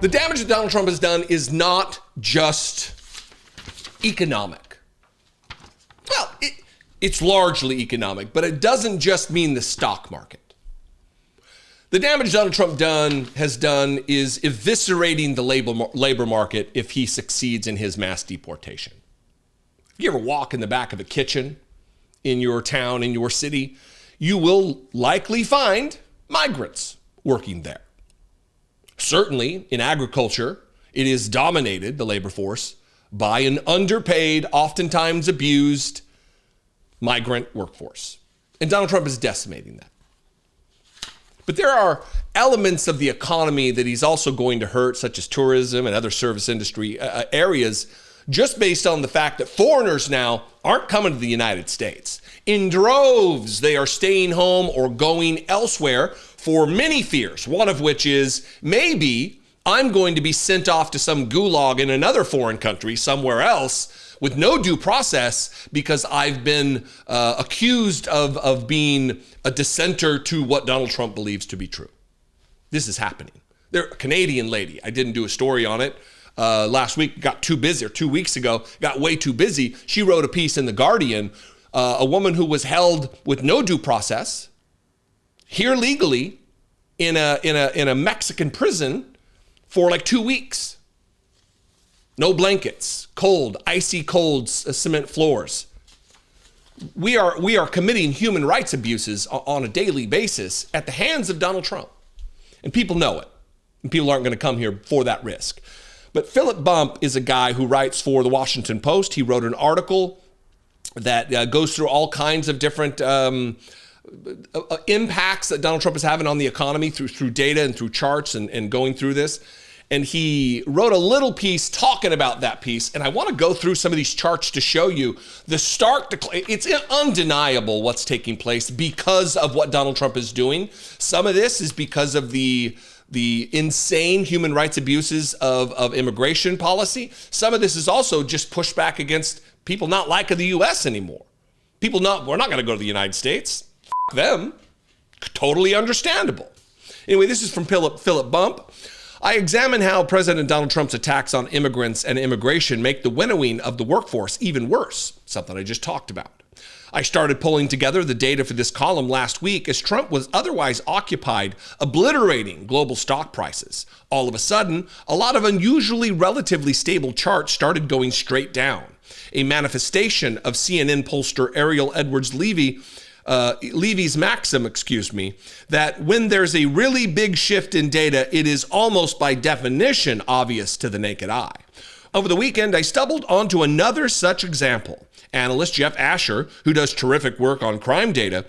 The damage that Donald Trump has done is not just economic. Well, it's largely economic, but it doesn't just mean the stock market. The damage Donald Trump has done is eviscerating the labor market if he succeeds in his mass deportation. If you ever walk in the back of a kitchen in your town, in your city, you will likely find migrants working there. Certainly in agriculture, it is dominated, the labor force, by an underpaid, oftentimes abused migrant workforce. And Donald Trump is decimating that. But there are elements of the economy that he's also going to hurt, such as tourism and other service industry areas, just based on the fact that foreigners now aren't coming to the United States. In droves, they are staying home or going elsewhere for many fears, one of which is maybe I'm going to be sent off to some gulag in another foreign country somewhere else with no due process because I've been accused of being a dissenter to what Donald Trump believes to be true. This is happening. There, a Canadian lady, I didn't do a story on it last week, got too busy, or 2 weeks ago, got way too busy. She wrote a piece in The Guardian, a woman who was held with no due process, here legally in a Mexican prison for like 2 weeks. No blankets, cold, icy cold cement floors. We are committing human rights abuses on a daily basis at the hands of Donald Trump. And people know it. And people aren't going to come here for that risk. But Philip Blum is a guy who writes for the Washington Post. He wrote an article that goes through all kinds of different impacts that Donald Trump is having on the economy through data and through charts and going through this. And he wrote a little piece talking about that piece. And I want to go through some of these charts to show you the stark decline. It's undeniable what's taking place because of what Donald Trump is doing. Some of this is because of the insane human rights abuses of immigration policy. Some of this is also just pushback against people not liking the U.S. anymore. We're not going to go to the United States. F them. Totally understandable. Anyway, this is from Philip Blum. I examine how President Donald Trump's attacks on immigrants and immigration make the winnowing of the workforce even worse, something I just talked about. I started pulling together the data for this column last week as Trump was otherwise occupied obliterating global stock prices. All of a sudden, a lot of unusually relatively stable charts started going straight down. A manifestation of CNN pollster Ariel Levy's maxim, that when there's a really big shift in data, it is almost by definition obvious to the naked eye. Over the weekend, I stumbled onto another such example. Analyst Jeff Asher, who does terrific work on crime data,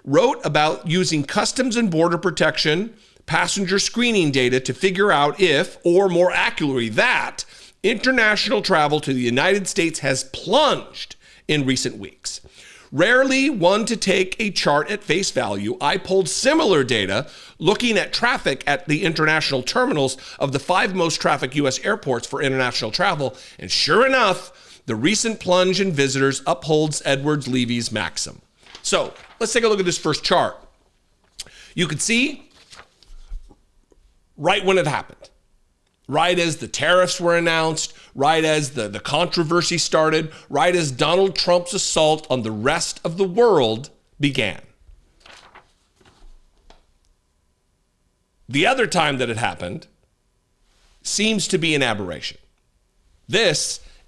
wrote about using Customs and Border Protection passenger screening data to figure out if, or more accurately, that international travel to the United States has plunged in recent weeks. Rarely one to take a chart at face value, I pulled similar data looking at traffic at the international terminals of the 5 most trafficked U.S. airports for international travel, and sure enough, the recent plunge in visitors upholds Levy's maxim. So let's take a look at this first chart. You can see right when it happened, right as the tariffs were announced, right as the controversy started, right as Donald Trump's assault on the rest of the world began. The other time that it happened seems to be an aberration.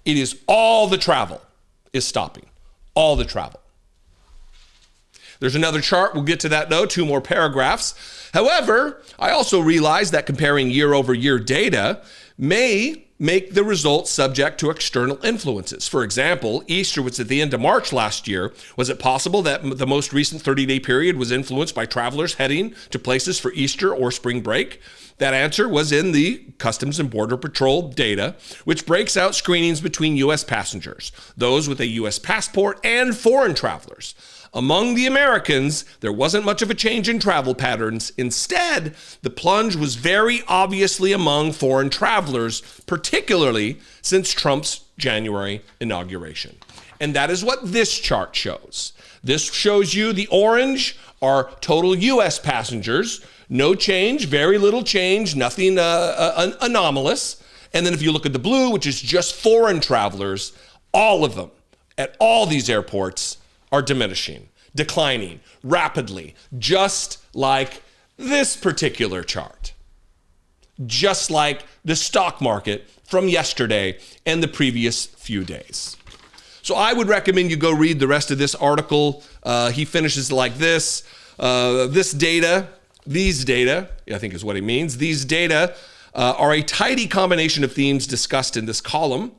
It is all the travel is stopping. All the travel. There's another chart. We'll get to that though, 2 more paragraphs. However, I also realize that comparing year over year data may make the results subject to external influences. For example, Easter was at the end of March last year. Was it possible that the most recent 30-day period was influenced by travelers heading to places for Easter or spring break? That answer was in the Customs and Border Patrol data, which breaks out screenings between U.S. passengers, those with a U.S. passport, and foreign travelers. Among the Americans, there wasn't much of a change in travel patterns. Instead, the plunge was very obviously among foreign travelers, particularly since Trump's January inauguration. And that is what this chart shows. This shows you the orange are total U.S. passengers. No change, very little change, nothing anomalous. And then if you look at the blue, which is just foreign travelers, all of them at all these airports are diminishing, declining rapidly, just like this particular chart, just like the stock market from yesterday and the previous few days. So I would recommend you go read the rest of this article. He finishes like this. These data, I think is what he means. These data are a tidy combination of themes discussed in this column: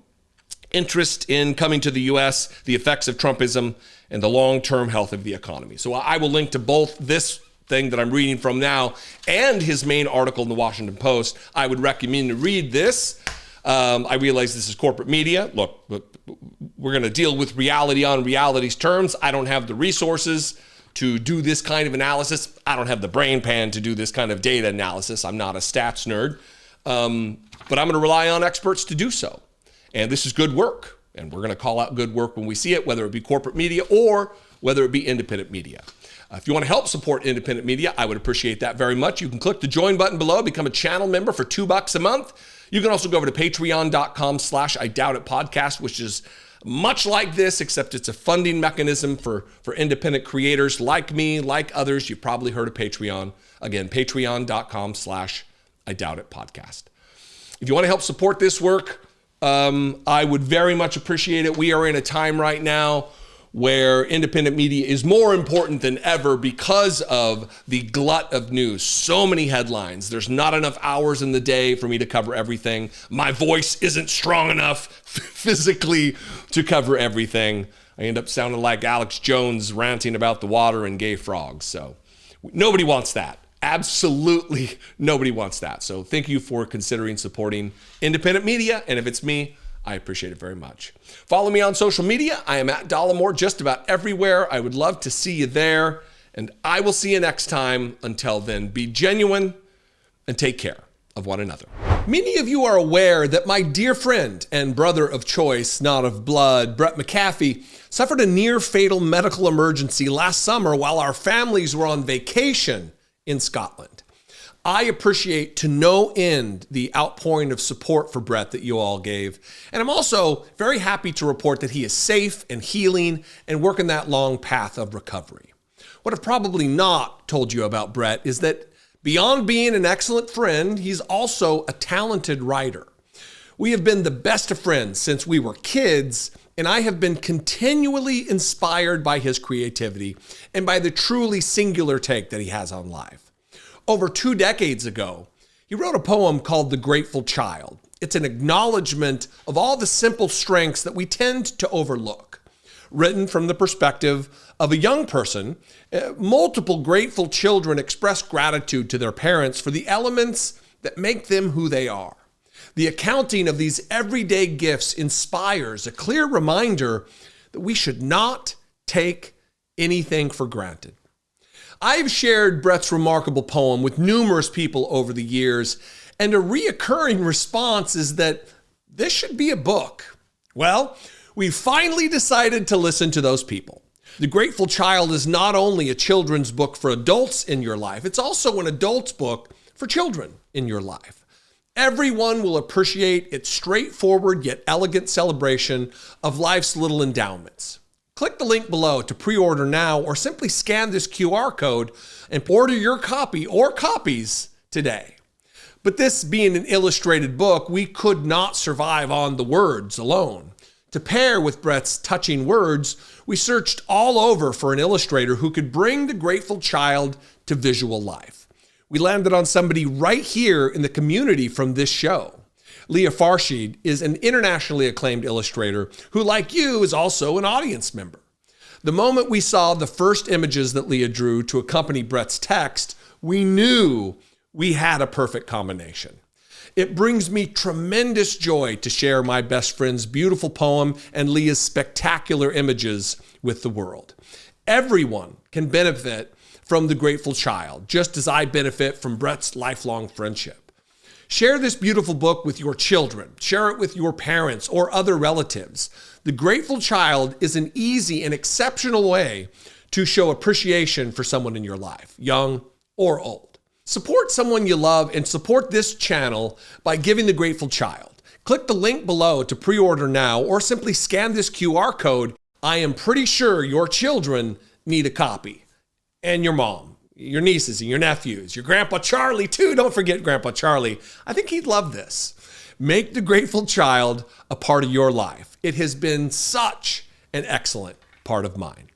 interest in coming to the U.S., the effects of Trumpism, and the long-term health of the economy. So I will link to both this thing that I'm reading from now and his main article in the Washington Post. I would recommend to read this. I realize this is corporate media. Look, we're going to deal with reality on reality's terms. I don't have the resources to do this kind of analysis. I don't have the brain pan to do this kind of data analysis. I'm not a stats nerd. But I'm going to rely on experts to do so. And this is good work. And we're going to call out good work when we see it, whether it be corporate media or whether it be independent media. If you want to help support independent media, I would appreciate that very much. You can click the join button below, become a channel member for $2 a month. You can also go over to patreon.com/IDoubtItPodcast, which is much like this, except it's a funding mechanism for independent creators like me, like others. You've probably heard of Patreon. Again, patreon.com/IDoubtItPodcast. If you want to help support this work, I would very much appreciate it. We are in a time right now where independent media is more important than ever because of the glut of news. So many headlines. There's not enough hours in the day for me to cover everything. My voice isn't strong enough physically to cover everything. I end up sounding like Alex Jones ranting about the water and gay frogs. So nobody wants that. Absolutely nobody wants that. So thank you for considering supporting independent media. And if it's me, I appreciate it very much. Follow me on social media. I am at Dollemore just about everywhere. I would love to see you there. And I will see you next time. Until then, be genuine and take care of one another. Many of you are aware that my dear friend and brother of choice, not of blood, Brett McAfee, suffered a near fatal medical emergency last summer while our families were on vacation in Scotland. I appreciate to no end the outpouring of support for Brett that you all gave. And I'm also very happy to report that he is safe and healing and working that long path of recovery. What I've probably not told you about Brett is that beyond being an excellent friend, he's also a talented writer. We have been the best of friends since we were kids, and I have been continually inspired by his creativity and by the truly singular take that he has on life. Over 2 decades ago, he wrote a poem called The Grateful Child. It's an acknowledgement of all the simple strengths that we tend to overlook. Written from the perspective of a young person, multiple grateful children express gratitude to their parents for the elements that make them who they are. The accounting of these everyday gifts inspires a clear reminder that we should not take anything for granted. I've shared Brett's remarkable poem with numerous people over the years, and a reoccurring response is that this should be a book. Well, we finally decided to listen to those people. The Grateful Child is not only a children's book for adults in your life, it's also an adult's book for children in your life. Everyone will appreciate its straightforward yet elegant celebration of life's little endowments. Click the link below to pre-order now, or simply scan this QR code and order your copy or copies today. But this being an illustrated book, we could not survive on the words alone. To pair with Brett's touching words, we searched all over for an illustrator who could bring the Grateful Child to visual life. We landed on somebody right here in the community from this show. Leah Farshid is an internationally acclaimed illustrator who, like you, is also an audience member. The moment we saw the first images that Leah drew to accompany Brett's text, we knew we had a perfect combination. It brings me tremendous joy to share my best friend's beautiful poem and Leah's spectacular images with the world. Everyone can benefit from The Grateful Child, just as I benefit from Brett's lifelong friendship. Share this beautiful book with your children. Share it with your parents or other relatives. The Grateful Child is an easy and exceptional way to show appreciation for someone in your life, young or old. Support someone you love and support this channel by giving the Grateful Child. Click the link below to pre-order now or simply scan this QR code. I am pretty sure your children need a copy. And your mom, your nieces and your nephews, your Grandpa Charlie too. Don't forget Grandpa Charlie. I think he'd love this. Make the Grateful Child a part of your life. It has been such an excellent part of mine.